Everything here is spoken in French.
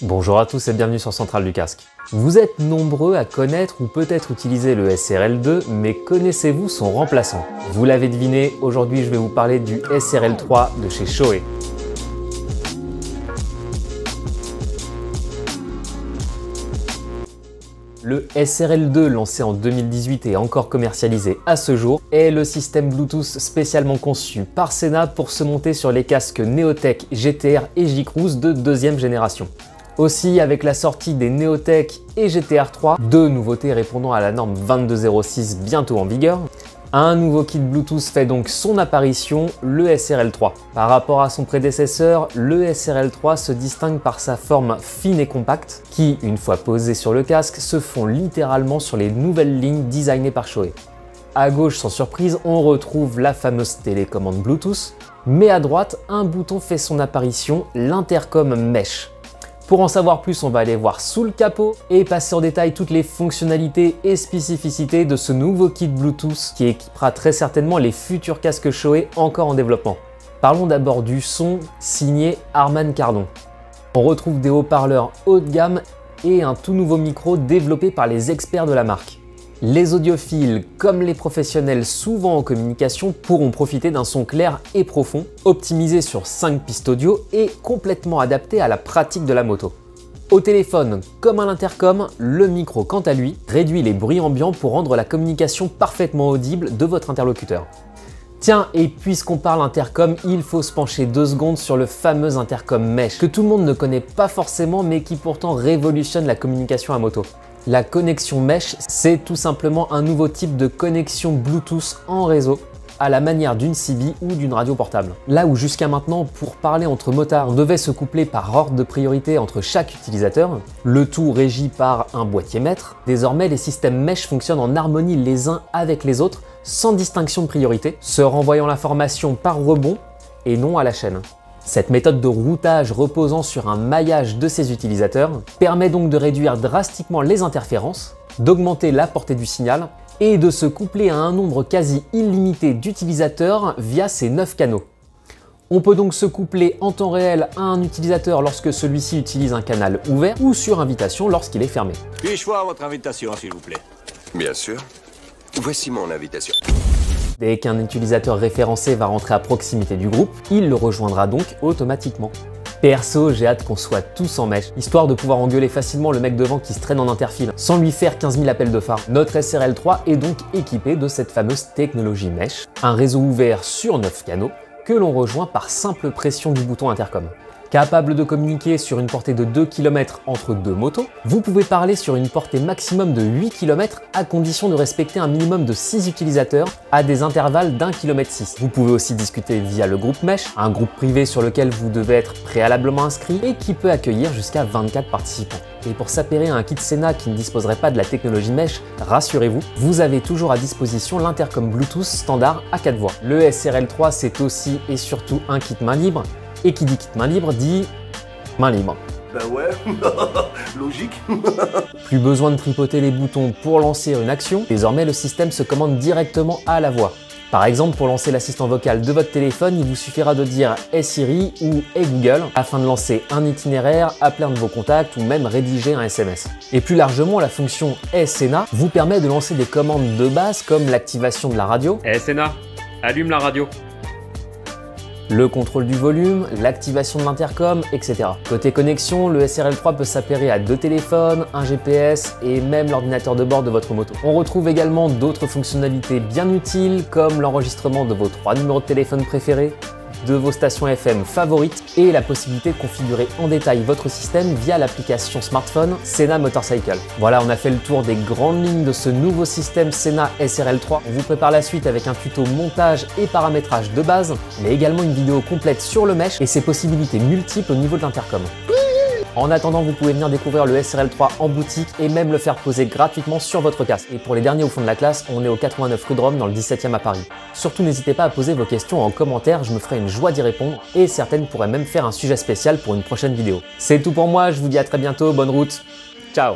Bonjour à tous et bienvenue sur Centrale du Casque. Vous êtes nombreux à connaître ou peut-être utiliser le SRL2, mais connaissez-vous son remplaçant? Vous l'avez deviné, aujourd'hui je vais vous parler du SRL3 de chez Shoei. Le SRL2, lancé en 2018 et encore commercialisé à ce jour, est le système Bluetooth spécialement conçu par Sena pour se monter sur les casques Neotech GTR et J-Cruise de deuxième génération. Aussi, avec la sortie des Neotech et GTR 3, deux nouveautés répondant à la norme 2206 bientôt en vigueur, un nouveau kit Bluetooth fait donc son apparition, le SRL3. Par rapport à son prédécesseur, le SRL3 se distingue par sa forme fine et compacte, qui, une fois posée sur le casque, se fond littéralement sur les nouvelles lignes designées par Shoei. À gauche, sans surprise, on retrouve la fameuse télécommande Bluetooth, mais à droite, un bouton fait son apparition, l'intercom Mesh. Pour en savoir plus, on va aller voir sous le capot et passer en détail toutes les fonctionnalités et spécificités de ce nouveau kit Bluetooth qui équipera très certainement les futurs casques Shoei encore en développement. Parlons d'abord du son signé Harman Kardon. On retrouve des haut-parleurs haut de gamme et un tout nouveau micro développé par les experts de la marque. Les audiophiles, comme les professionnels souvent en communication, pourront profiter d'un son clair et profond, optimisé sur 5 pistes audio et complètement adapté à la pratique de la moto. Au téléphone, comme à l'intercom, le micro, quant à lui, réduit les bruits ambiants pour rendre la communication parfaitement audible de votre interlocuteur. Tiens, et puisqu'on parle intercom, il faut se pencher 2 secondes sur le fameux intercom Mesh, que tout le monde ne connaît pas forcément mais qui pourtant révolutionne la communication à moto. La connexion Mesh, c'est tout simplement un nouveau type de connexion Bluetooth en réseau, à la manière d'une CB ou d'une radio portable. Là où jusqu'à maintenant, pour parler entre motards, on devait se coupler par ordre de priorité entre chaque utilisateur, le tout régi par un boîtier maître, désormais les systèmes Mesh fonctionnent en harmonie les uns avec les autres, sans distinction de priorité, se renvoyant l'information par rebond et non à la chaîne. Cette méthode de routage reposant sur un maillage de ses utilisateurs permet donc de réduire drastiquement les interférences, d'augmenter la portée du signal et de se coupler à un nombre quasi illimité d'utilisateurs via ces 9 canaux. On peut donc se coupler en temps réel à un utilisateur lorsque celui-ci utilise un canal ouvert ou sur invitation lorsqu'il est fermé. Puis-je voir votre invitation, s'il vous plaît? Bien sûr. Voici mon invitation. Dès qu'un utilisateur référencé va rentrer à proximité du groupe, il le rejoindra donc automatiquement. Perso, j'ai hâte qu'on soit tous en Mesh, histoire de pouvoir engueuler facilement le mec devant qui se traîne en interfile, sans lui faire 15 000 appels de phare. Notre SRL3 est donc équipé de cette fameuse technologie Mesh, un réseau ouvert sur 9 canaux, que l'on rejoint par simple pression du bouton intercom. Capable de communiquer sur une portée de 2 km entre deux motos, vous pouvez parler sur une portée maximum de 8 km à condition de respecter un minimum de 6 utilisateurs à des intervalles d'1,6 km. Vous pouvez aussi discuter via le groupe Mesh, un groupe privé sur lequel vous devez être préalablement inscrit et qui peut accueillir jusqu'à 24 participants. Et pour s'appairer à un kit Sena qui ne disposerait pas de la technologie Mesh, rassurez-vous, vous avez toujours à disposition l'intercom Bluetooth standard à 4 voix. Le SRL3 c'est aussi et surtout un kit main libre, et qui dit kit main libre dit main libre. Ben ouais, logique. Plus besoin de tripoter les boutons pour lancer une action, désormais le système se commande directement à la voix. Par exemple, pour lancer l'assistant vocal de votre téléphone, il vous suffira de dire « Hey Siri » ou « Hey Google » afin de lancer un itinéraire, appeler un de vos contacts ou même rédiger un SMS. Et plus largement, la fonction « Hey Sena » vous permet de lancer des commandes de base comme l'activation de la radio. Hey Sena, allume la radio. Le contrôle du volume, l'activation de l'intercom, etc. Côté connexion, le SRL3 peut s'appairer à 2 téléphones, un GPS et même l'ordinateur de bord de votre moto. On retrouve également d'autres fonctionnalités bien utiles comme l'enregistrement de vos 3 numéros de téléphone préférés, de vos stations FM favorites et la possibilité de configurer en détail votre système via l'application smartphone Sena Motorcycle. Voilà, on a fait le tour des grandes lignes de ce nouveau système Sena SRL3. On vous prépare la suite avec un tuto montage et paramétrage de base, mais également une vidéo complète sur le Mesh et ses possibilités multiples au niveau de l'intercom. En attendant, vous pouvez venir découvrir le SRL3 en boutique et même le faire poser gratuitement sur votre casque. Et pour les derniers au fond de la classe, on est au 89 rue de Rome dans le 17e à Paris. Surtout n'hésitez pas à poser vos questions en commentaire, je me ferai une joie d'y répondre et certaines pourraient même faire un sujet spécial pour une prochaine vidéo. C'est tout pour moi, je vous dis à très bientôt, bonne route, ciao.